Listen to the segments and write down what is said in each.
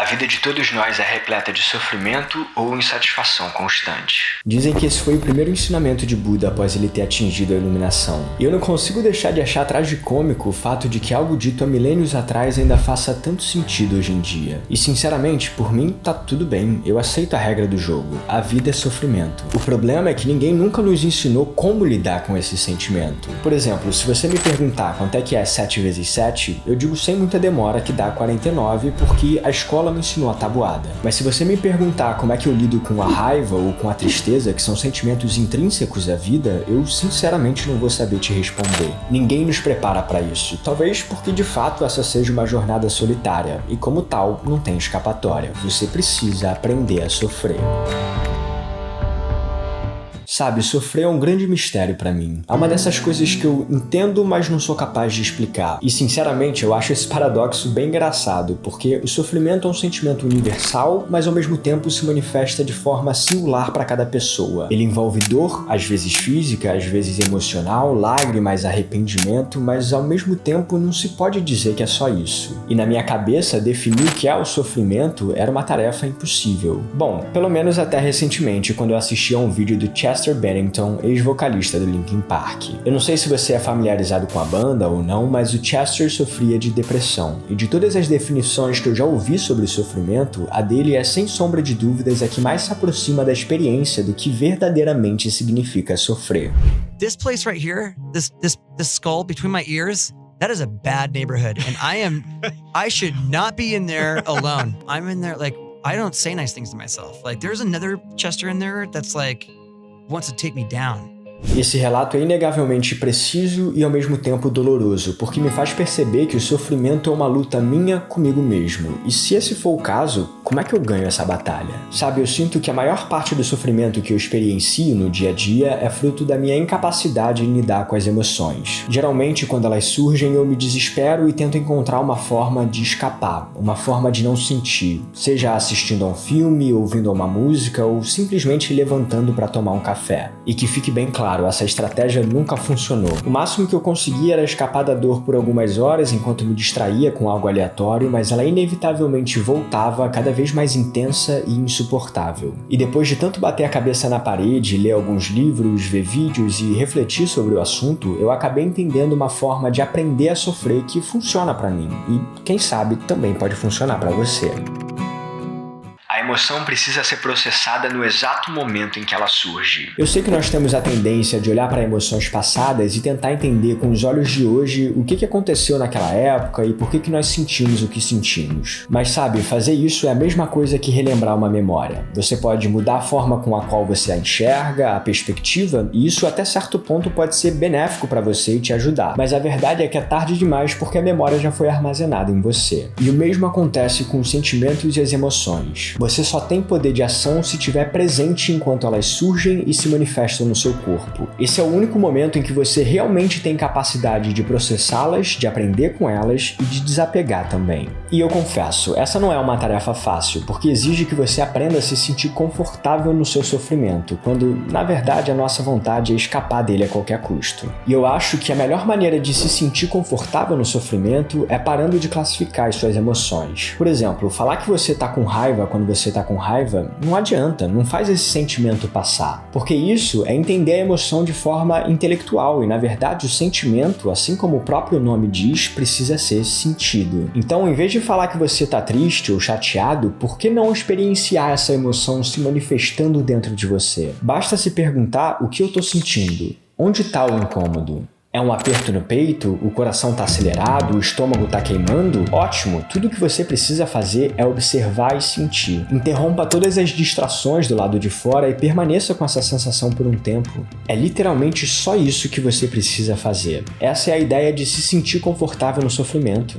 A vida de todos nós é repleta de sofrimento ou insatisfação constante. Dizem que esse foi o primeiro ensinamento de Buda após ele ter atingido a iluminação. E eu não consigo deixar de achar tragicômico o fato de que algo dito há milênios atrás ainda faça tanto sentido hoje em dia. E sinceramente, por mim, tá tudo bem, eu aceito a regra do jogo. A vida é sofrimento. O problema é que ninguém nunca nos ensinou como lidar com esse sentimento. Por exemplo, se você me perguntar quanto é que é 7 vezes 7, eu digo sem muita demora que dá 49, porque a escola me ensinou a tabuada. Mas se você me perguntar como é que eu lido com a raiva ou com a tristeza, que são sentimentos intrínsecos à vida, eu sinceramente não vou saber te responder. Ninguém nos prepara para isso, talvez porque de fato essa seja uma jornada solitária, e como tal, não tem escapatória. Você precisa aprender a sofrer. Sabe, sofrer é um grande mistério pra mim. É uma dessas coisas que eu entendo, mas não sou capaz de explicar. E sinceramente, eu acho esse paradoxo bem engraçado, porque o sofrimento é um sentimento universal, mas ao mesmo tempo se manifesta de forma singular para cada pessoa. Ele envolve dor, às vezes física, às vezes emocional, lágrimas, arrependimento, mas ao mesmo tempo não se pode dizer que é só isso. E na minha cabeça, definir o que é o sofrimento era uma tarefa impossível. Bom, pelo menos até recentemente, quando eu assisti a um vídeo do Chester Bennington, ex-vocalista do Linkin Park. Eu não sei se você é familiarizado com a banda ou não, mas o Chester sofria de depressão. E de todas as definições que eu já ouvi sobre o sofrimento, a dele é sem sombra de dúvidas a que mais se aproxima da experiência do que verdadeiramente significa sofrer. This place right here, this skull between my ears, that is a bad neighborhood, and I should not be in there alone. I'm in there like, I don't say nice things to myself. Like, there's another Chester in there that's like, wants to take me down. Esse relato é inegavelmente preciso e ao mesmo tempo doloroso, porque me faz perceber que o sofrimento é uma luta minha comigo mesmo. E se esse for o caso, como é que eu ganho essa batalha? Sabe, eu sinto que a maior parte do sofrimento que eu experiencio no dia a dia é fruto da minha incapacidade em lidar com as emoções. Geralmente, quando elas surgem, eu me desespero e tento encontrar uma forma de escapar, uma forma de não sentir, seja assistindo a um filme, ouvindo a uma música ou simplesmente levantando para tomar um café. E que fique bem claro, essa estratégia nunca funcionou. O máximo que eu conseguia era escapar da dor por algumas horas enquanto me distraía com algo aleatório, mas ela inevitavelmente voltava cada vez mais intensa e insuportável. E depois de tanto bater a cabeça na parede, ler alguns livros, ver vídeos e refletir sobre o assunto, eu acabei entendendo uma forma de aprender a sofrer que funciona pra mim e, quem sabe, também pode funcionar pra você. A emoção precisa ser processada no exato momento em que ela surge. Eu sei que nós temos a tendência de olhar para emoções passadas e tentar entender com os olhos de hoje o que aconteceu naquela época e por que nós sentimos o que sentimos. Mas sabe, fazer isso é a mesma coisa que relembrar uma memória. Você pode mudar a forma com a qual você a enxerga, a perspectiva, e isso até certo ponto pode ser benéfico para você e te ajudar. Mas a verdade é que é tarde demais porque a memória já foi armazenada em você. E o mesmo acontece com os sentimentos e as emoções. Você só tem poder de ação se estiver presente enquanto elas surgem e se manifestam no seu corpo. Esse é o único momento em que você realmente tem capacidade de processá-las, de aprender com elas e de desapegar também. E eu confesso, essa não é uma tarefa fácil, porque exige que você aprenda a se sentir confortável no seu sofrimento, quando, na verdade, a nossa vontade é escapar dele a qualquer custo. E eu acho que a melhor maneira de se sentir confortável no sofrimento é parando de classificar as suas emoções. Por exemplo, falar que você tá com raiva quando você tá com raiva, não adianta, não faz esse sentimento passar. Porque isso é entender a emoção de forma intelectual e, na verdade, o sentimento, assim como o próprio nome diz, precisa ser sentido. Então, em vez de falar que você tá triste ou chateado, por que não experienciar essa emoção se manifestando dentro de você? Basta se perguntar o que eu tô sentindo. Onde tá o incômodo? É um aperto no peito? O coração tá acelerado? O estômago tá queimando? Ótimo! Tudo que você precisa fazer é observar e sentir. Interrompa todas as distrações do lado de fora e permaneça com essa sensação por um tempo. É literalmente só isso que você precisa fazer. Essa é a ideia de se sentir confortável no sofrimento.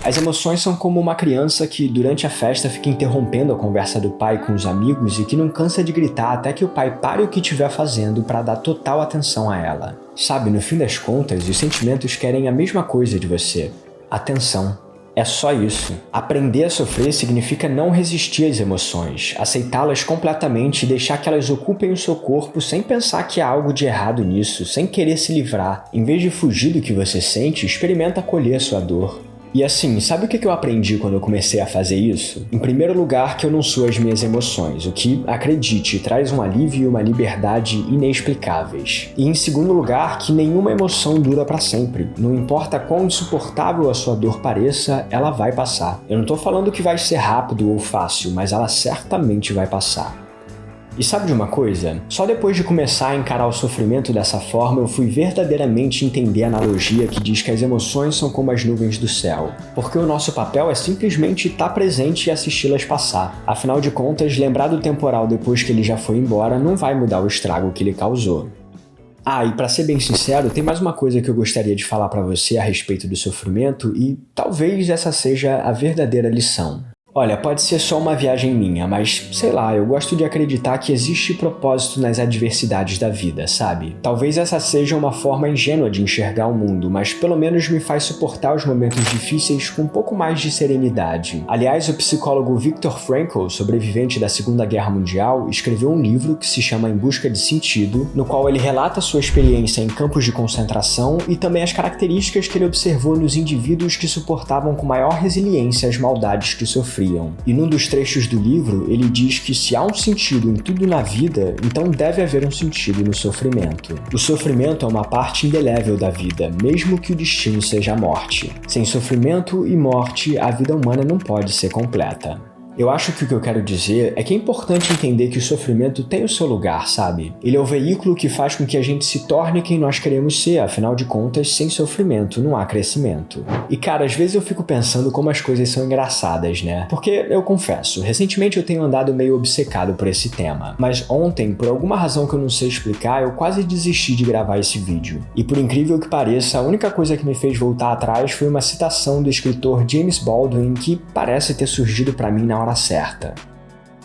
As emoções são como uma criança que, durante a festa, fica interrompendo a conversa do pai com os amigos e que não cansa de gritar até que o pai pare o que estiver fazendo para dar total atenção a ela. Sabe, no fim das contas, os sentimentos querem a mesma coisa de você: atenção. É só isso. Aprender a sofrer significa não resistir às emoções, aceitá-las completamente e deixar que elas ocupem o seu corpo sem pensar que há algo de errado nisso, sem querer se livrar. Em vez de fugir do que você sente, experimenta acolher a sua dor. E assim, sabe o que eu aprendi quando eu comecei a fazer isso? Em primeiro lugar, que eu não sou as minhas emoções, o que, acredite, traz um alívio e uma liberdade inexplicáveis. E em segundo lugar, que nenhuma emoção dura pra sempre. Não importa quão insuportável a sua dor pareça, ela vai passar. Eu não tô falando que vai ser rápido ou fácil, mas ela certamente vai passar. E sabe de uma coisa? Só depois de começar a encarar o sofrimento dessa forma, eu fui verdadeiramente entender a analogia que diz que as emoções são como as nuvens do céu. Porque o nosso papel é simplesmente estar presente e assisti-las passar. Afinal de contas, lembrar do temporal depois que ele já foi embora não vai mudar o estrago que ele causou. Ah, e pra ser bem sincero, tem mais uma coisa que eu gostaria de falar pra você a respeito do sofrimento e talvez essa seja a verdadeira lição. Olha, pode ser só uma viagem minha, mas, sei lá, eu gosto de acreditar que existe propósito nas adversidades da vida, sabe? Talvez essa seja uma forma ingênua de enxergar o mundo, mas pelo menos me faz suportar os momentos difíceis com um pouco mais de serenidade. Aliás, o psicólogo Viktor Frankl, sobrevivente da Segunda Guerra Mundial, escreveu um livro que se chama Em Busca de Sentido, no qual ele relata sua experiência em campos de concentração e também as características que ele observou nos indivíduos que suportavam com maior resiliência as maldades que sofriam. E num dos trechos do livro, ele diz que se há um sentido em tudo na vida, então deve haver um sentido no sofrimento. O sofrimento é uma parte indelével da vida, mesmo que o destino seja a morte. Sem sofrimento e morte, a vida humana não pode ser completa. Eu acho que o que eu quero dizer é que é importante entender que o sofrimento tem o seu lugar, sabe? Ele é o veículo que faz com que a gente se torne quem nós queremos ser, afinal de contas, sem sofrimento não há crescimento. E cara, às vezes eu fico pensando como as coisas são engraçadas, né? Porque, eu confesso, recentemente eu tenho andado meio obcecado por esse tema, mas ontem, por alguma razão que eu não sei explicar, eu quase desisti de gravar esse vídeo. E por incrível que pareça, a única coisa que me fez voltar atrás foi uma citação do escritor James Baldwin que parece ter surgido pra mim na hora certa.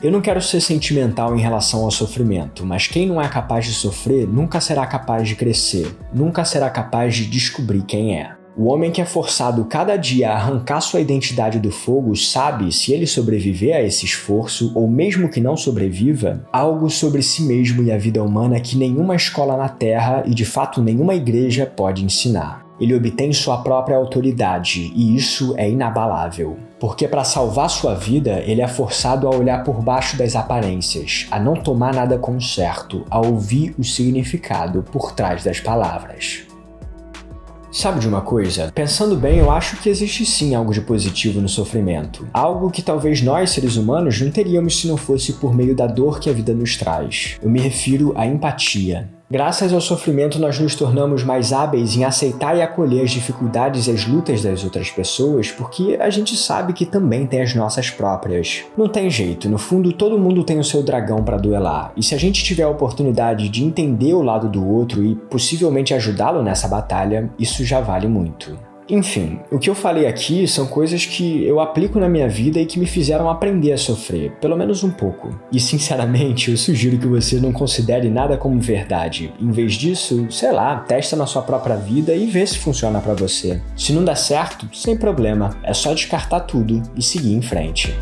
Eu não quero ser sentimental em relação ao sofrimento, mas quem não é capaz de sofrer nunca será capaz de crescer, nunca será capaz de descobrir quem é. O homem que é forçado cada dia a arrancar sua identidade do fogo sabe, se ele sobreviver a esse esforço, ou mesmo que não sobreviva, algo sobre si mesmo e a vida humana que nenhuma escola na Terra e de fato nenhuma igreja pode ensinar. Ele obtém sua própria autoridade, e isso é inabalável. Porque para salvar sua vida, ele é forçado a olhar por baixo das aparências, a não tomar nada como certo, a ouvir o significado por trás das palavras. Sabe de uma coisa? Pensando bem, eu acho que existe sim algo de positivo no sofrimento. Algo que talvez nós, seres humanos, não teríamos se não fosse por meio da dor que a vida nos traz. Eu me refiro à empatia. Graças ao sofrimento, nós nos tornamos mais hábeis em aceitar e acolher as dificuldades e as lutas das outras pessoas, porque a gente sabe que também tem as nossas próprias. Não tem jeito, no fundo todo mundo tem o seu dragão para duelar, e se a gente tiver a oportunidade de entender o lado do outro e possivelmente ajudá-lo nessa batalha, isso já vale muito. Enfim, o que eu falei aqui são coisas que eu aplico na minha vida e que me fizeram aprender a sofrer, pelo menos um pouco. E sinceramente, eu sugiro que você não considere nada como verdade. Em vez disso, sei lá, testa na sua própria vida e vê se funciona pra você. Se não der certo, sem problema, é só descartar tudo e seguir em frente.